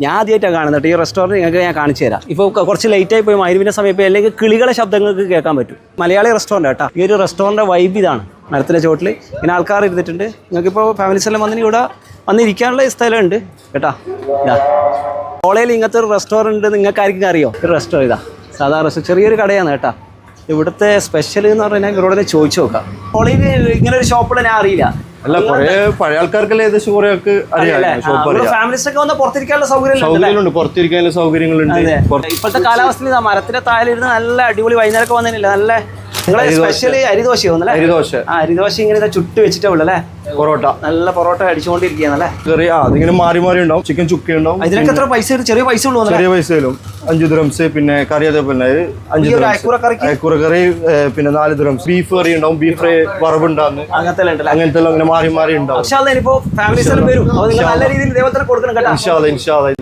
ഞാൻ ആദ്യമായിട്ടാണ് കാണുന്നത്. ഈ റെസ്റ്റോറൻറ്റ് നിങ്ങൾക്ക് ഞാൻ കാണിച്ചു തരാം. ഇപ്പോൾ കുറച്ച് ലേറ്റായി പോയി മഗ്‌രിബിൻ്റെ സമയം ഇപ്പോൾ അല്ലെങ്കിൽ കിളികളെ ശബ്ദങ്ങൾക്ക് കേൾക്കാൻ പറ്റും. മലയാളി റെസ്റ്റോറൻറ്റ് കേട്ടോ. ഈ ഒരു റെസ്റ്റോറൻറ്റ് വൈബ് ഇതാണ്. മരത്തിൻ്റെ ചോട്ടിൽ ഇങ്ങനെ ആൾക്കാർ ഇരുന്നിട്ടുണ്ട്. നിങ്ങൾക്കിപ്പോൾ ഫാമിലീസ് എല്ലാം വന്നിട്ട് ഇവിടെ വന്നിരിക്കാനുള്ള സ്ഥലമുണ്ട് കേട്ടോ. ഇതാ കോളേജിൽ ഇങ്ങനത്തെ ഒരു റെസ്റ്റോറൻറ്റ് നിങ്ങൾക്കായിരിക്കും അറിയോ? ഒരു റെസ്റ്റോറൻറ്റ് ഇതാ സാധാ ചെറിയൊരു കടയാണ് കേട്ടോ. ഇവിടുത്തെ സ്പെഷ്യൽ എന്ന് പറഞ്ഞാൽ ഇവരോട് തന്നെ ചോദിച്ചു നോക്കാം. കോളേജിൽ ഇങ്ങനെ ഒരു ഷോപ്പുള്ള ഞാൻ അറിയില്ല. അല്ല, പഴയ ആൾക്കാർക്കെല്ലാം ഏകദേശം കുറെ ഫാമിലീസ് ഒക്കെ വന്ന് പുറത്തിരിക്കാനുള്ള സൗകര്യങ്ങളുണ്ട്. പുറത്തിരിക്കാനുള്ള സൗകര്യങ്ങളുണ്ട്. ഇപ്പോഴത്തെ കാലാവസ്ഥയിൽ മരത്തിന്റെ താഴെയിരുന്ന് നല്ല അടിപൊളി വൈകുന്നേരമൊക്കെ വന്നില്ല. നല്ല നിങ്ങളെ സ്പെഷ്യൽ അരിദോശയോ അരിദോശ ഇങ്ങനെ ചുട്ട് വെച്ചിട്ടേ ഉള്ളു അല്ലേ? പൊറോട്ട, നല്ല പൊറോട്ട അടിച്ചുകൊണ്ടിരിക്കുകയാണല്ലേ? അതിങ്ങനെ മാറി മാറി ഉണ്ടാവും. ചിക്കൻ ചുക്ക ഉണ്ടാവും. ഇതിനൊക്കെ എത്ര പൈസ? ചെറിയ പൈസ ഉള്ളൂ. ചെറിയ പൈസയിലും 5 ദിർഹംസ്. പിന്നെ കറി അതേപോലെ 5 ദിർഹംസ്. അയക്കൂറ കറി പിന്നെ 4 ദിർഹംസ്. ബീഫ് കറി ഉണ്ടാവും. ബീഫ് ഫ്രൈ വറവുണ്ടാകുന്നു. അങ്ങനത്തെ അങ്ങനെ മാറി മാറി ഉണ്ടാവും. ഫാമിലീസ് വരും. നല്ല രീതിയിൽ കൊടുക്കണം കേട്ടോ. ഇൻഷാ അല്ലാഹ്